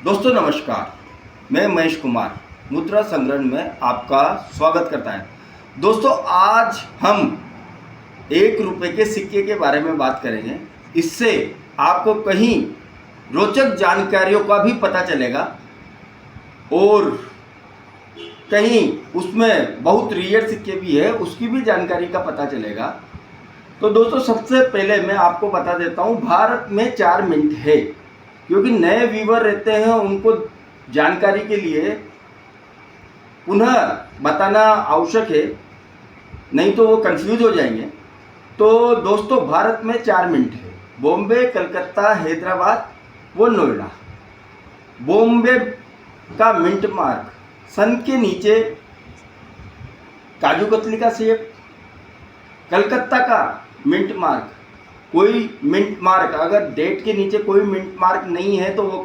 दोस्तों नमस्कार, मैं महेश कुमार मुद्रा संग्रहण में आपका स्वागत करता है। दोस्तों आज हम 1 रुपये के सिक्के के बारे में बात करेंगे। इससे आपको कहीं रोचक जानकारियों का भी पता चलेगा और कहीं उसमें बहुत रेयर सिक्के भी है उसकी भी जानकारी का पता चलेगा। तो दोस्तों सबसे पहले मैं आपको बता देता हूँ, भारत में 4 मिनट है, क्योंकि नए व्यूवर रहते हैं उनको जानकारी के लिए पुनः बताना आवश्यक है, नहीं तो वो कंफ्यूज हो जाएंगे। तो दोस्तों भारत में 4 मिनट है, बॉम्बे, कलकत्ता, हैदराबाद व नोएडा। बॉम्बे का मिंट मार्क सन के नीचे काजू कतली का शेप, कलकत्ता का मिंट मार्क कोई मिंट मार्क, अगर डेट के नीचे कोई मिंट मार्क नहीं है तो वो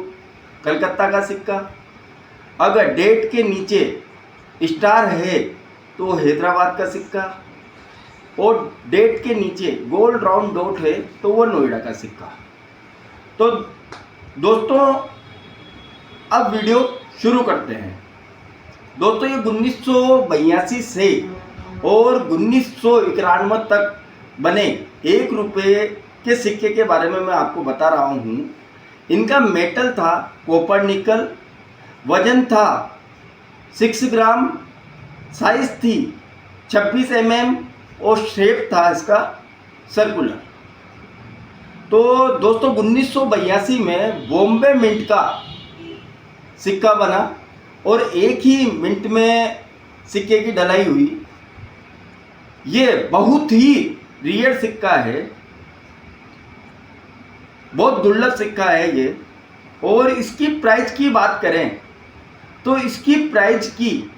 कलकत्ता का सिक्का, अगर डेट के नीचे स्टार है तो हैदराबाद का सिक्का और डेट के नीचे गोल्ड राउंड डॉट है तो वो नोएडा का सिक्का। तो दोस्तों अब वीडियो शुरू करते हैं। दोस्तों ये 1982 से और 1991 तक बने 1 रुपये के सिक्के के बारे में मैं आपको बता रहा हूँ। इनका मेटल था कॉपर निकल, वजन था 6 ग्राम, साइज थी 26 mm और शेप था इसका सर्कुलर। तो दोस्तों 1982 में बॉम्बे मिंट का सिक्का बना और एक ही मिनट में सिक्के की ढलाई हुई। ये बहुत ही रेयर सिक्का है, बहुत दुर्लभ सिक्का है ये। और इसकी प्राइस की बात करें तो इसकी प्राइस की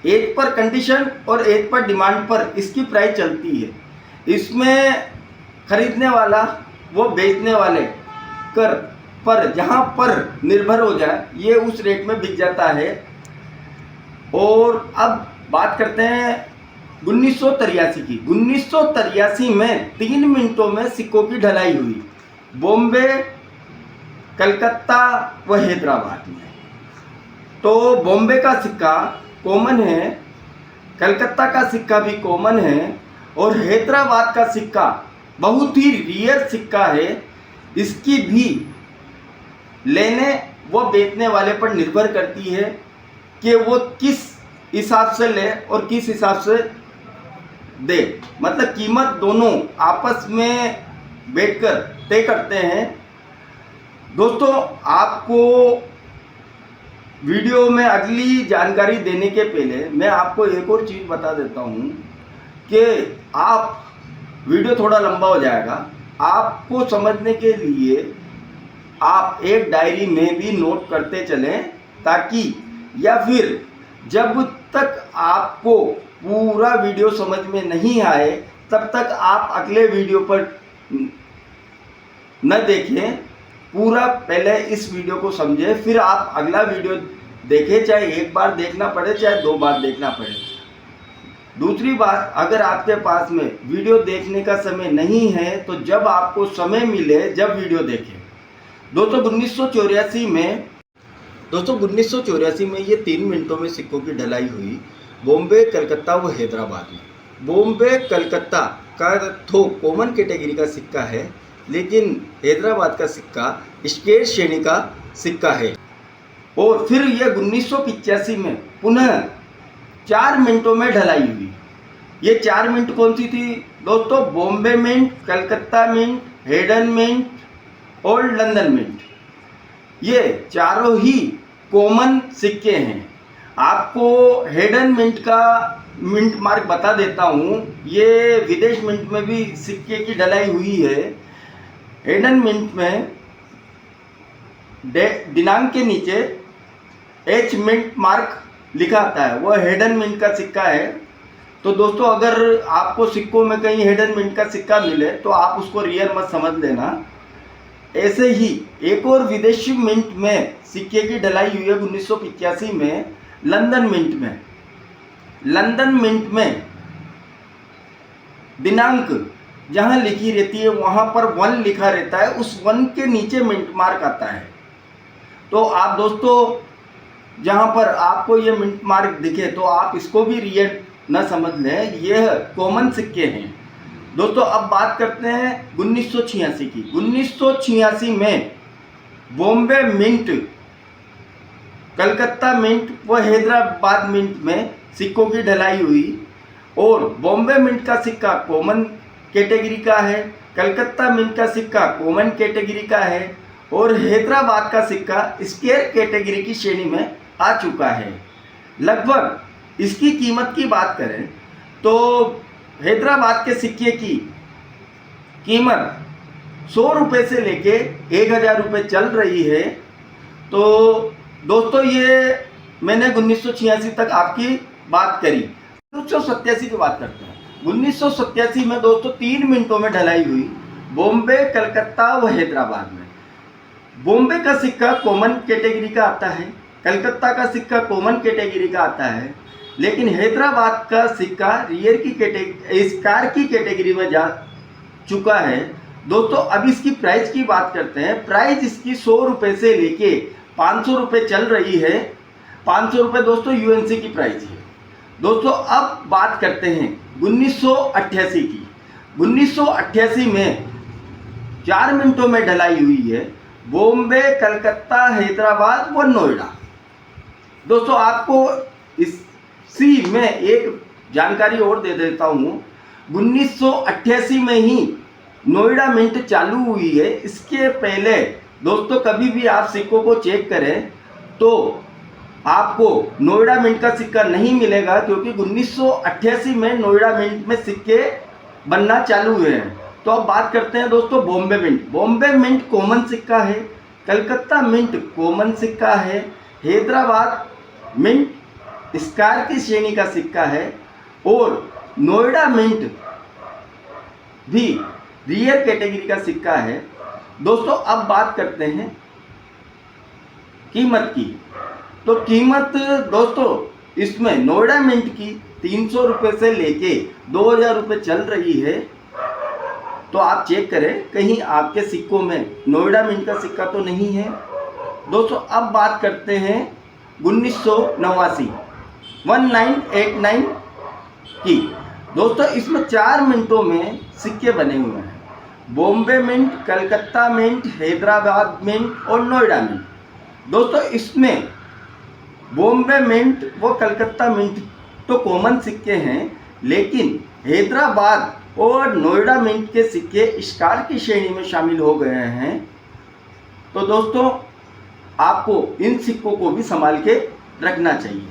एक पर कंडीशन और एक पर डिमांड पर इसकी प्राइस चलती है। इसमें खरीदने वाला वो बेचने वाले कर पर जहां पर निर्भर हो जाए ये उस रेट में बिक जाता है। और अब बात करते हैं 1983 की। 1983 में 3 मिनटों में सिक्कों की ढलाई हुई, बॉम्बे, कलकत्ता व हैदराबाद में। तो बॉम्बे का सिक्का कॉमन है, कलकत्ता का सिक्का भी कॉमन है और हैदराबाद का सिक्का बहुत ही रेयर सिक्का है। इसकी भी लेने व बेचने वाले पर निर्भर करती है कि वो किस हिसाब से ले और किस हिसाब से दे, मतलब कीमत दोनों आपस में बैठकर तय करते हैं। दोस्तों आपको वीडियो में अगली जानकारी देने के पहले मैं आपको एक और चीज़ बता देता हूँ कि आप वीडियो थोड़ा लंबा हो जाएगा, आपको समझने के लिए आप एक डायरी में भी नोट करते चलें, ताकि या फिर जब तक आपको पूरा वीडियो समझ में नहीं आए तब तक आप अगले वीडियो पर न देखें। पूरा पहले इस वीडियो को समझें, फिर आप अगला वीडियो देखें, चाहे 1 बार देखना पड़े चाहे 2 बार देखना पड़े। दूसरी बात, अगर आपके पास में वीडियो देखने का समय नहीं है तो जब आपको समय मिले जब वीडियो देखें। दोस्तों 1984 में ये 3 मिनटों में सिक्कों की ढलाई हुई, बॉम्बे, कलकत्ता व हैदराबाद में। बॉम्बे कलकत्ता का तो कॉमन कैटेगरी का सिक्का है, लेकिन हैदराबाद का सिक्का स्केट श्रेणी का सिक्का है। और फिर यह 1985 में पुनः 4 मिनटों में ढलाई हुई। ये 4 मिनट कौन सी थी दोस्तों? Bombay mint, Calcutta mint, Heaton mint और लंदन मिंट। ये चारों ही कॉमन सिक्के हैं। आपको हेडन मिंट का मिंट मार्क बता देता हूँ, ये विदेश मिंट में भी सिक्के की ढलाई हुई है। हेडन मिंट में दिनांक के नीचे एच मिंट मार्क लिखा आता है, वो हेडन मिंट का सिक्का है। तो दोस्तों अगर आपको सिक्कों में कहीं हेडन मिंट का सिक्का मिले तो आप उसको रेयर मत समझ लेना। ऐसे ही एक और विदेशी मिंट में सिक्के की ढलाई हुई है 1985 में, लंदन मिंट में। लंदन मिंट में दिनांक जहां लिखी रहती है वहां पर 1 लिखा रहता है, उस 1 के नीचे मिंट मार्क आता है। तो आप दोस्तों जहाँ पर आपको ये मिंट मार्क दिखे तो आप इसको भी रियल न समझ लें, यह कॉमन सिक्के हैं। दोस्तों अब बात करते हैं 1986 की। 1986 में बॉम्बे मिंट, कलकत्ता मिंट व हैदराबाद मिंट में सिक्कों की ढलाई हुई और बॉम्बे मिंट का सिक्का कॉमन कैटेगरी का है, कलकत्ता मिंट का सिक्का कॉमन कैटेगरी का है और हैदराबाद का सिक्का स्केयर कैटेगरी की श्रेणी में आ चुका है। लगभग इसकी कीमत की बात करें तो हैदराबाद के सिक्के की कीमत 100 रुपये से लेके 1000 रुपये चल रही है। तो दोस्तों ये मैंने 1986 तक आपकी बात करी। 1987 की बात करते हैं। 1987 में दोस्तों 3 मिनटों में ढलाई हुई बॉम्बे, कलकत्ता व हैदराबाद में। बॉम्बे का सिक्का कॉमन कैटेगरी का आता है, कलकत्ता का सिक्का कॉमन कैटेगरी का आता है, लेकिन हैदराबाद का सिक्का रियर की कैटेगरी, स्कार की कैटेगरी में जा चुका है। दोस्तों अब इसकी प्राइस की बात करते हैं। प्राइस इसकी 100 रुपये से लेके 500 रुपये चल रही है। 500 रुपये दोस्तों यूएनसी की प्राइस है। दोस्तों अब बात करते हैं 1988 की। 1988 में 4 मिनटों में ढलाई हुई है बॉम्बे, कलकत्ता, हैदराबाद व नोएडा। दोस्तों आपको इसी में एक जानकारी और दे देता हूँ। 1988 में ही नोएडा मिंट चालू हुई है। इसके पहले दोस्तों कभी भी आप सिक्कों को चेक करें तो आपको नोएडा मिंट का सिक्का नहीं मिलेगा, क्योंकि 1988 में नोएडा मिंट में सिक्के बनना चालू हुए हैं। तो अब बात करते हैं दोस्तों Bombay mint. Bombay mint common सिक्का है, कलकत्ता मिंट कॉमन सिक्का है, हैदराबाद मिंट स्कार की श्रेणी का सिक्का है और नोएडा मिंट भी रियर कैटेगरी का सिक्का है। दोस्तों अब बात करते हैं कीमत की। तो कीमत दोस्तों इसमें नोएडा मिंट की 300 रुपये से लेके 2000 रुपये चल रही है। तो आप चेक करें कहीं आपके सिक्कों में नोएडा मिंट का सिक्का तो नहीं है। दोस्तों अब बात करते हैं 1989 1989 की। दोस्तों इसमें 4 मिनटों में सिक्के बने हुए हैं। Bombay mint, Calcutta mint, Hyderabad mint और नोएडा मिंट। दोस्तों इसमें बॉम्बे मिंट व कलकत्ता मिंट तो कॉमन सिक्के हैं, लेकिन हैदराबाद और नोएडा मिंट के सिक्के स्कार की श्रेणी में शामिल हो गए हैं। तो दोस्तों आपको इन सिक्कों को भी संभाल के रखना चाहिए।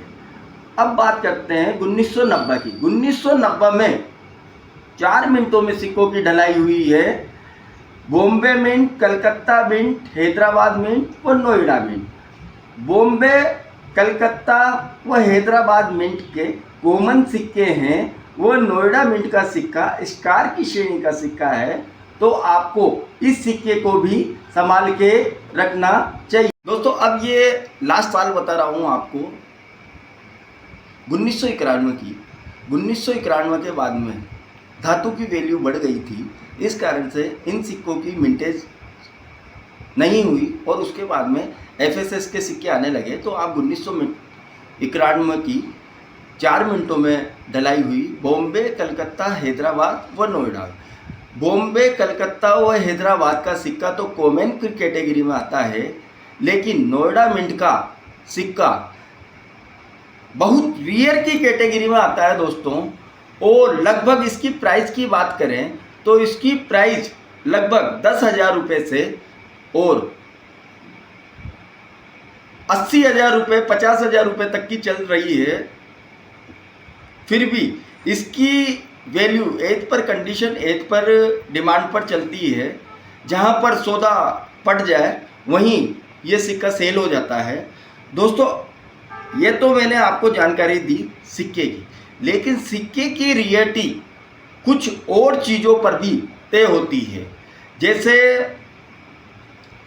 अब बात करते हैं 1990 की। 1990 में 4 मिनटों में सिक्कों की ढलाई हुई है Bombay mint, Calcutta mint, Hyderabad mint और नोएडा मिंट। बॉम्बे, कलकत्ता व हैदराबाद मिंट के कॉमन सिक्के हैं, वो नोएडा मिंट का सिक्का स्कार की श्रेणी का सिक्का है। तो आपको इस सिक्के को भी संभाल के रखना चाहिए। दोस्तों अब ये लास्ट साल बता रहा हूँ आपको 1991 की। 1991 के बाद में धातु की वैल्यू बढ़ गई थी, इस कारण से इन सिक्कों की मिंटेज नहीं हुई और उसके बाद में एफएसएस के सिक्के आने लगे। तो आप 1991 की 4 मिनटों में ढलाई हुई बॉम्बे, कलकत्ता, हैदराबाद व नोएडा। बॉम्बे, कलकत्ता व हैदराबाद का सिक्का तो कॉमन कैटेगरी में आता है, लेकिन नोएडा मिंट का सिक्का बहुत रियर की कैटेगरी में आता है दोस्तों। और लगभग इसकी प्राइस की बात करें तो इसकी प्राइस लगभग 10,000 रुपये से और 80,000 रुपये, 50,000 रुपये तक की चल रही है। फिर भी इसकी value as per condition, as per demand पर चलती है। जहाँ पर सौदा पट जाए वहीं ये सिक्का सेल हो जाता है। दोस्तों ये तो मैंने आपको जानकारी दी सिक्के की, लेकिन सिक्के की रियलिटी कुछ और चीज़ों पर भी तय होती है। जैसे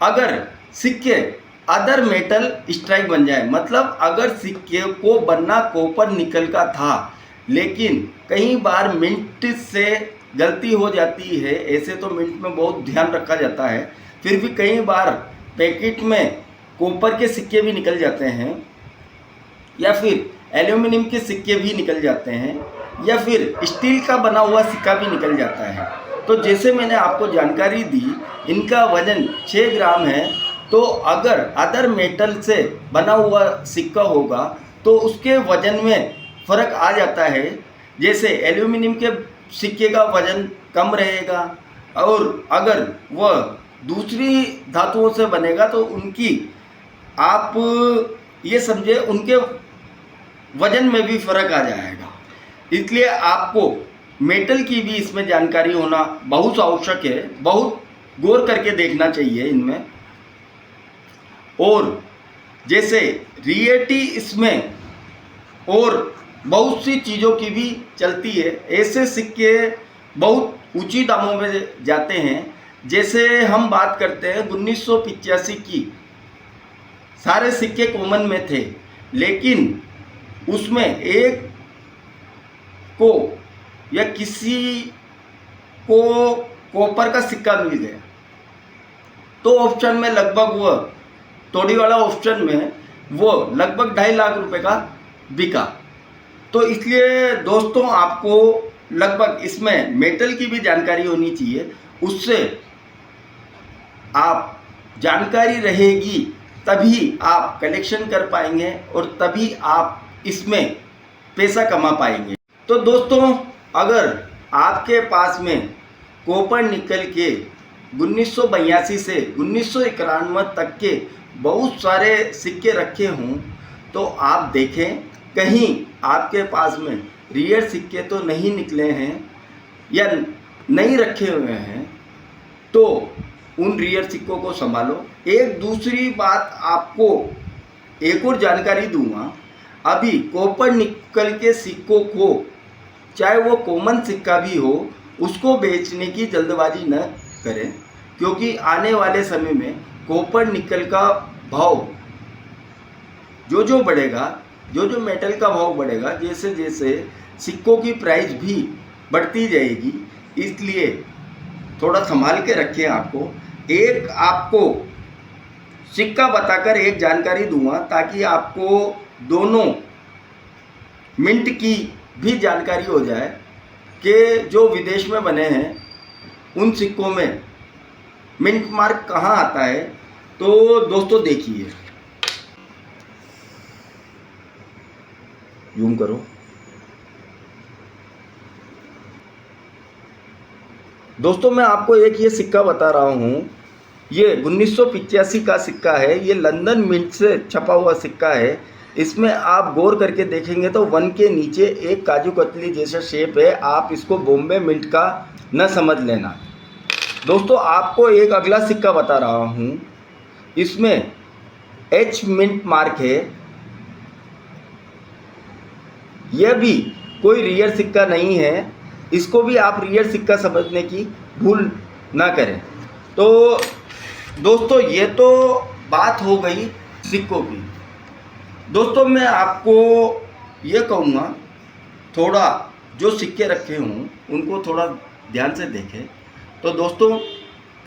अगर सिक्के अदर मेटल स्ट्राइक बन जाए, मतलब अगर सिक्के को बनना कॉपर निकल का था, लेकिन कई बार मिंट से गलती हो जाती है। ऐसे तो मिंट में बहुत ध्यान रखा जाता है, फिर भी कई बार पैकेट में कॉपर के सिक्के भी निकल जाते हैं, या फिर एल्यूमिनियम के सिक्के भी निकल जाते हैं, या फिर स्टील का बना हुआ सिक्का भी निकल जाता है। तो जैसे मैंने आपको जानकारी दी, इनका वजन 6 ग्राम है। तो अगर अदर मेटल से बना हुआ सिक्का होगा तो उसके वजन में फ़र्क आ जाता है। जैसे एल्यूमिनियम के सिक्के का वजन कम रहेगा, और अगर वह दूसरी धातुओं से बनेगा तो उनकी, आप ये समझे, उनके वजन में भी फ़र्क आ जाएगा। इसलिए आपको मेटल की भी इसमें जानकारी होना बहुत आवश्यक है, बहुत गौर करके देखना चाहिए इनमें। और जैसे रियेटी इसमें और बहुत सी चीज़ों की भी चलती है। ऐसे सिक्के बहुत ऊंची दामों में जाते हैं। जैसे हम बात करते हैं 1985 की, सारे सिक्के कॉमन में थे, लेकिन उसमें एक को या किसी को कॉपर का सिक्का मिल गया, तो ऑप्शन में लगभग वह तोड़ी वाला ऑप्शन में वो लगभग 2.5 लाख रुपए का बिका। तो इसलिए दोस्तों आपको लगभग इसमें मेटल की भी जानकारी होनी चाहिए। उससे आप जानकारी रहेगी तभी आप कलेक्शन कर पाएंगे और तभी आप इसमें पैसा कमा पाएंगे। तो दोस्तों अगर आपके पास में कॉपर निकल के 1982 से 1991 तक के बहुत सारे सिक्के रखे हों तो आप देखें कहीं आपके पास में रियल सिक्के तो नहीं निकले हैं या नहीं रखे हुए हैं, तो उन रियल सिक्कों को संभालो। एक दूसरी बात आपको एक और जानकारी दूंगा, अभी कॉपर निकल के सिक्कों को, चाहे वो कॉमन सिक्का भी हो, उसको बेचने की जल्दबाजी न करें, क्योंकि आने वाले समय में कॉपर निकल का भाव जो बढ़ेगा, जो मेटल का भाव बढ़ेगा, जैसे जैसे सिक्कों की प्राइस भी बढ़ती जाएगी। इसलिए थोड़ा संभाल के रखें। एक आपको सिक्का बताकर एक जानकारी दूंगा ताकि आपको दोनों मिंट की भी जानकारी हो जाए कि जो विदेश में बने हैं उन सिक्कों में मिंट मार्क कहाँ आता है। तो दोस्तों देखिए, जूम करो। दोस्तों मैं आपको एक ये सिक्का बता रहा हूँ, ये 1985 का सिक्का है। ये लंदन मिंट से छपा हुआ सिक्का है। इसमें आप गौर करके देखेंगे तो 1 के नीचे एक काजू कतली जैसा शेप है। आप इसको बॉम्बे मिंट का न समझ लेना। दोस्तों आपको एक अगला सिक्का बता रहा हूँ, इसमें H मिंट मार्क है। यह भी कोई रियल सिक्का नहीं है, इसको भी आप रियल सिक्का समझने की भूल ना करें। तो दोस्तों ये तो बात हो गई सिक्कों की। दोस्तों मैं आपको ये कहूँगा, थोड़ा जो सिक्के रखे हों उनको थोड़ा ध्यान से देखें। तो दोस्तों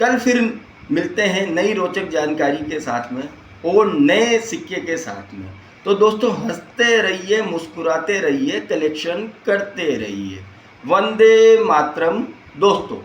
कल फिर मिलते हैं नई रोचक जानकारी के साथ में और नए सिक्के के साथ में। तो दोस्तों हंसते रहिए, मुस्कुराते रहिए, कलेक्शन करते रहिए। वंदे मातरम दोस्तों।